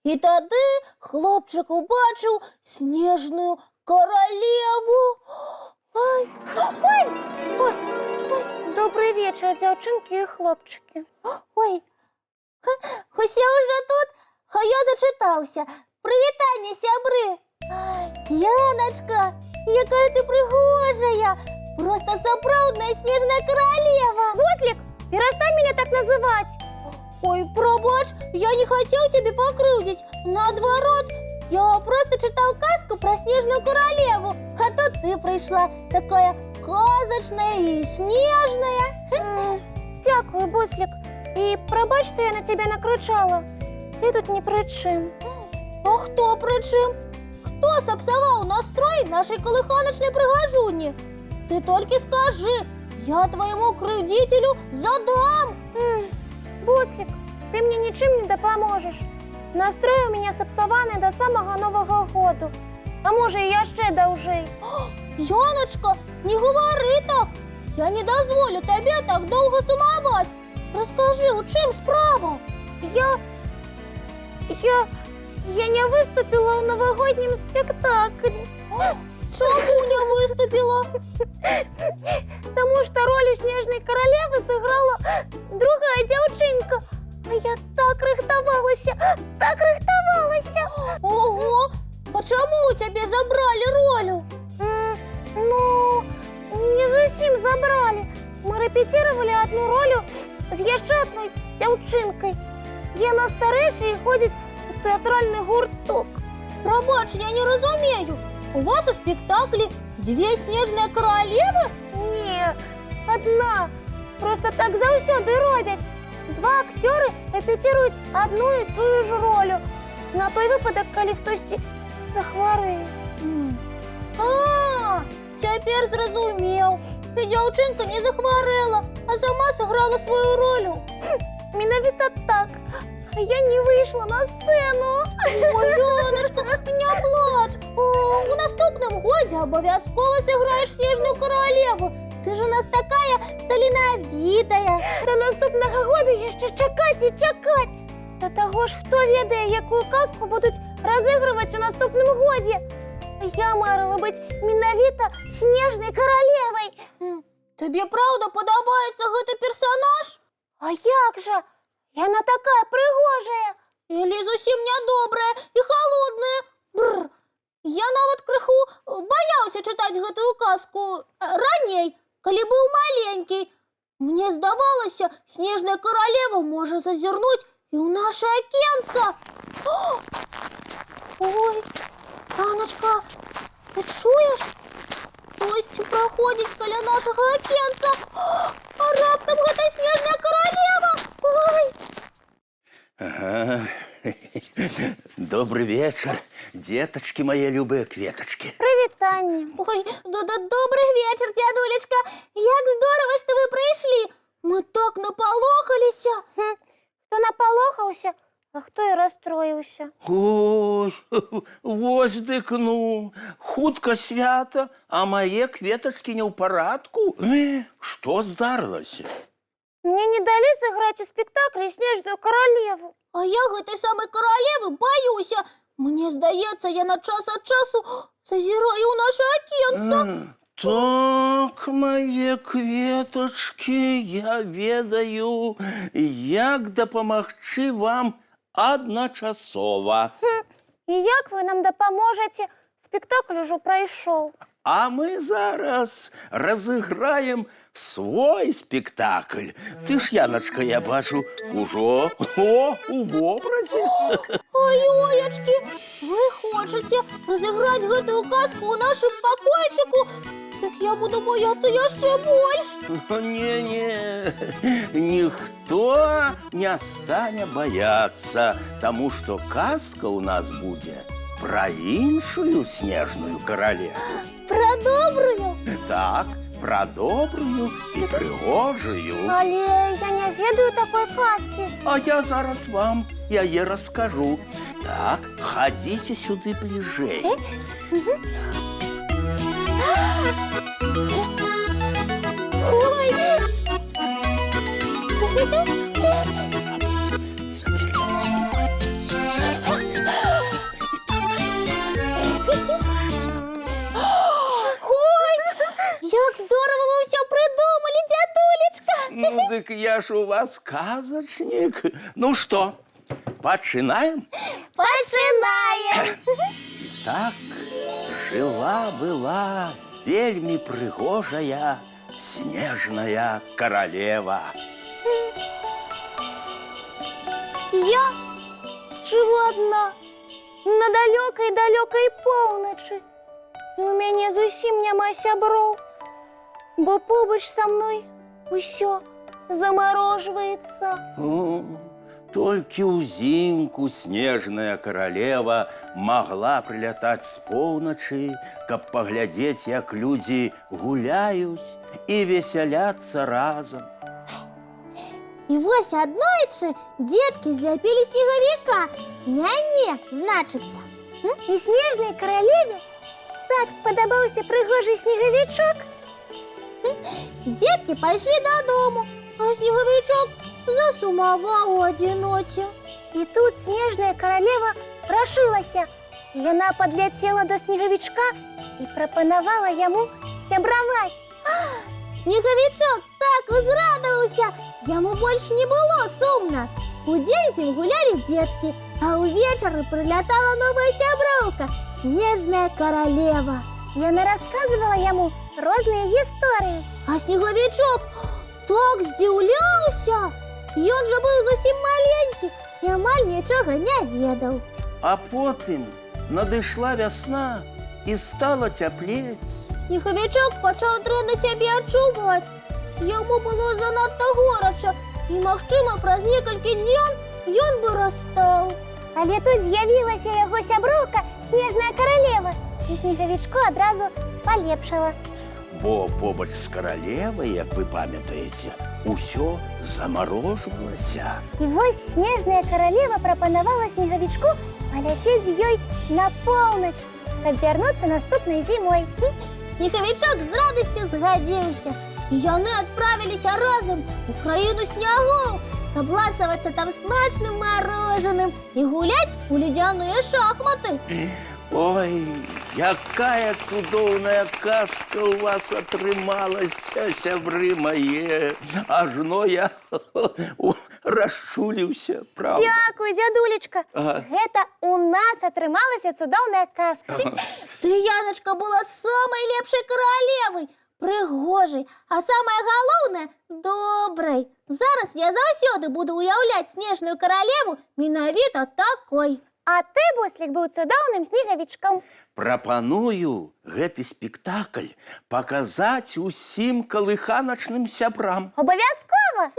І тоді хлопчик убачив снежную королеву. Ой, ой, ой, ой. Добрий вечір, дівчинки і хлопчики. Ой, усе уже тут, а я зачитався. Привітання, сябри. Яночка, яка ти пригожая. Просто сапраўдная снежная королева. Возлик, перестань меня так называть. Ой, пробач, я не хотел тебе покрывдить. Наоборот, я просто читал сказку про снежную королеву. А тут ты пришла, такая казочная и снежная. Дякую, Буслик. І пробач, що я на тебе накричала. Ти тут ні при чим. А хто при чим? Хто сапсував настрой нашей колиханочной пригожуні? Ты только скажи, я твоему кривдителю задам. Буслик, ти мені нічим не допоможеш. Настрой у мене сапсований до самого Нового году. А може, і ще довжий. Яночка, не говори так. Я не дозволю тебе так довго сумовать. Розкажи, у чим справа? Я не виступила у новогоднем спектаклі. Чому не виступила? Тому що роль Снежної королеви зіграла друга дівчинка. А я так рихтувалася. Ого, почему у тебя забрали роль? Ну, не зовсім забрали. Ми репетировали одну роль з ще одною дівчинкою. Вона старіша і ходить у театральний гурток. Пробач, я не розумію. У вас у спектаклі дві снежні королеви? Ні, одна. Просто так завсюди роблять. Два актери репетирують одну і ту ж роль. На той випадок, коли хтось захворіє. А, тепер зрозумів. І дівчинка не захворіла, а сама зіграла свою роль. Менавіта так. А я не вийшла на сцену. Ой, Яночка, не плач. У наступному годі обов'язково зіграєш Снежну королеву. Ти ж у нас така талановитая. До наступного года я ще чекать. До того ж, хто ведає, яку казку будуть розігрувати у наступному годі. Я марила бути менавіта Снежною королевою. Тобі правда подобається цей персонаж? А як же? Яна така пригожая. Или зовсім недобрая і холодная. Бррр. Я нават крыху боялся читать гэтую казку раней, коли был маленький. Мне здавалося, Снежная королева может зазирнуть и у наше окенце. Ой, Аночка, ты чуешь? Гость проходит коля нашего окенца. А раптом гэта Снежная королева. Ой. Ага. Добрый вечер, деточки мои любые кветочки. Привітання. Ой, добрый вечер, дядулечка. Як здорово, что вы пришли. Мы так наполохалися. Хто наполохався, а хто і розстроївся. Ой, вось дыкну, хутка свята, а мои кветочки не ў парадку. Что здарылася? Мне не дали сыграть у спектакля Снежную королеву. А я гэтай самой королевы боюся. Мне здаецца, я на час ад часу зазіраю ў наше окенце. Так, мои кветочки, я ведаю, як дапамагчы вам адначасова. І як ви нам допоможете? Спектакль уже пройшов. А мы зараз разыграем свой спектакль. Ты ж, Яночка, я бачу, ужо у вобразе. Ой, оечки, вы хочете разыграть гэтую казку у нашым покойчику? Так я буду бояться яшчэ больш. Не-не, ніхто не стане бояться, тому что казка у нас будет про іншую Снежную королеву. Про добрую? Так, пра добрую і прыгожую. Але я не ведаю такой казки. А я зараз вам яе раскажу. Так, хадзіце сюды бліжэй. Ой! Як здорово ви все придумали, дядулечка! Ну, дык я ж у вас казачнік. Ну што, пачынаем? Пачинаем! Так, жила-была вельмі прыгожая снежная королева. Я живу одна на далёкай-далёкай поўначы. І у мяне зусім няма сяброў, бо побач са мной усё замарожваецца. О, толькі ўзімку снежная королева могла прылятаць з поўначы, каб паглядзець, як людзі гуляюць і весяляцца разам. І вось аднойчы дзеткі зляпілі снегавіка. Мяне, значыцца. І снежнай каралеве так спадабаўся прыгожы снегавічок. Дзеткі пайшлі дадому, а снегавічок засумаваў у адзіноце. І тут снежная каралева рашылася. Яна падляцела да снегавічка і прапанавала яму сябраваць. Снегавічок так узрадаваўся, яму больш не было сумна. Удзень з ім гулялі дзеткі, а ўвечары прылятала новая сяброўка – снежная каралева. Яна расказвала яму розныя гісторыі. А снегавічок так здзіўляўся. Ён жа быў зусім маленькі і амаль нічога не ведаў. А потым надышла вясна і стала цяплець. Снегавічок пачаў дрэнна сябе адчуваць. Яму было занадта горача, і, магчыма, праз некалькі дзён ён бы растаў. Але тут з'явілася яго сяброўка, снежная каралева, і снегавічку адразу палепшала. Бо побач з каралевай, як вы памятаеце, усё замарожвалася. І вось снежная каралева прапанавала снегавічку паляцець з ёй на поўнач, каб вярнуцца наступнай зімой. Снегавічок з радасцю згадзіўся. І яны адправіліся разам у краіну снягоў, каб ласавацца там смачным марожаным і гуляць у ледзяныя шахматы. Ой, якая цудоўная казка ў вас атрымалася, сябры мае. Ажно я расчуліўся, правда. Дзякуй, дзядулечка. Ага. Гэта у нас атрымалася цудоўная казка. Ты, Яночка, была самай лепшай каралевай, прыгожай, а самае галоўнае – добрай. Зараз я заўсёды буду ўяўляць снежную каралеву менавіта такой. А ты, Буслік, быў цудоўным снегавічком. Прапаную гэты спектакль паказаць усім калыханачным сябрам. Абавязкова.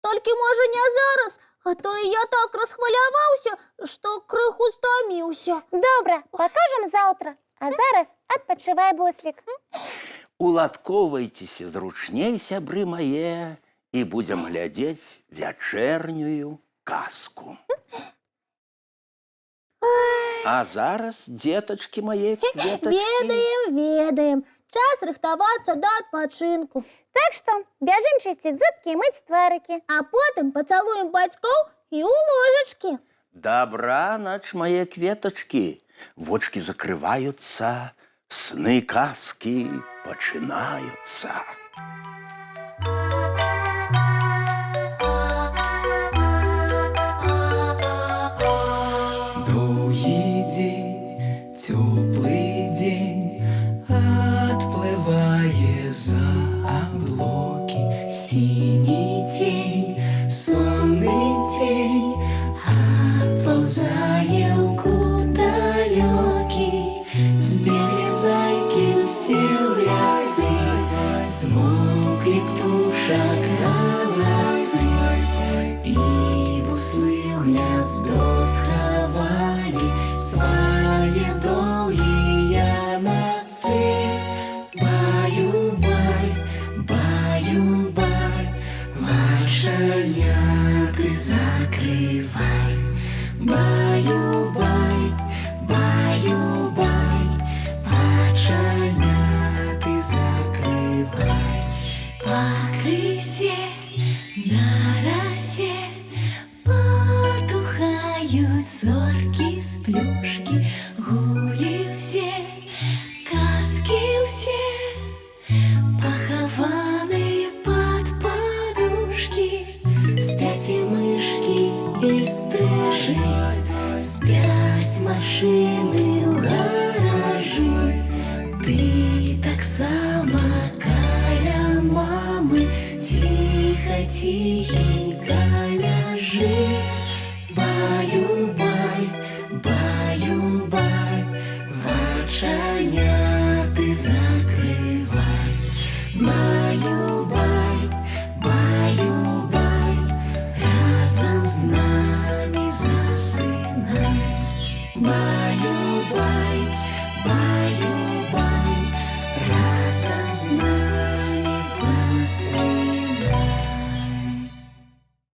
Толькі, можа, не зараз, а то і я так расхваляваўся, што крыху стаміўся. Добра, пакажам заўтра. А зараз адпачывай, Буслік. Уладкоўвайцеся зручней, сябры мае, і будзем глядзець вячэрнюю казку. А зараз, дзетачкі мае, кветачкі. Ведаем. Час рыхтавацца да адпачынку. Так што бяжым чысціць зубкі і мыць тварыкі. А потым пацалуем бацькоў і ў ложачкі. Дабранач, мае кветачкі. Вочкі закрываюцца, сны казкі пачынаюцца. Доўгі дзень, цёплы дзень, адплывае за аблокі. Сіні цень, сонны цень, адпаўзае ў кут далёкі. Збеглі зайкі ўсе ў лясы, змоўклі птушак галасы, і буслы ў гняздо схавалі свае доўгія носы. Баю-бай, оченяти закривай. Баю-бай, баю-бай, оченяти закривай. По крысе на росе потухают зорки с плюшки, гули все, казки все, похованные под подушки. Спят и мышки, и стрижи, спят машины в гаражи. Ты так само каля мамы, тихо-тихенько ляжи. Баю-бай, баю-бай, в оченяти закривай. Баю-бай, баю-бай, разом з нами засинай. Баю-бай, баю-бай, разом з нами засинай.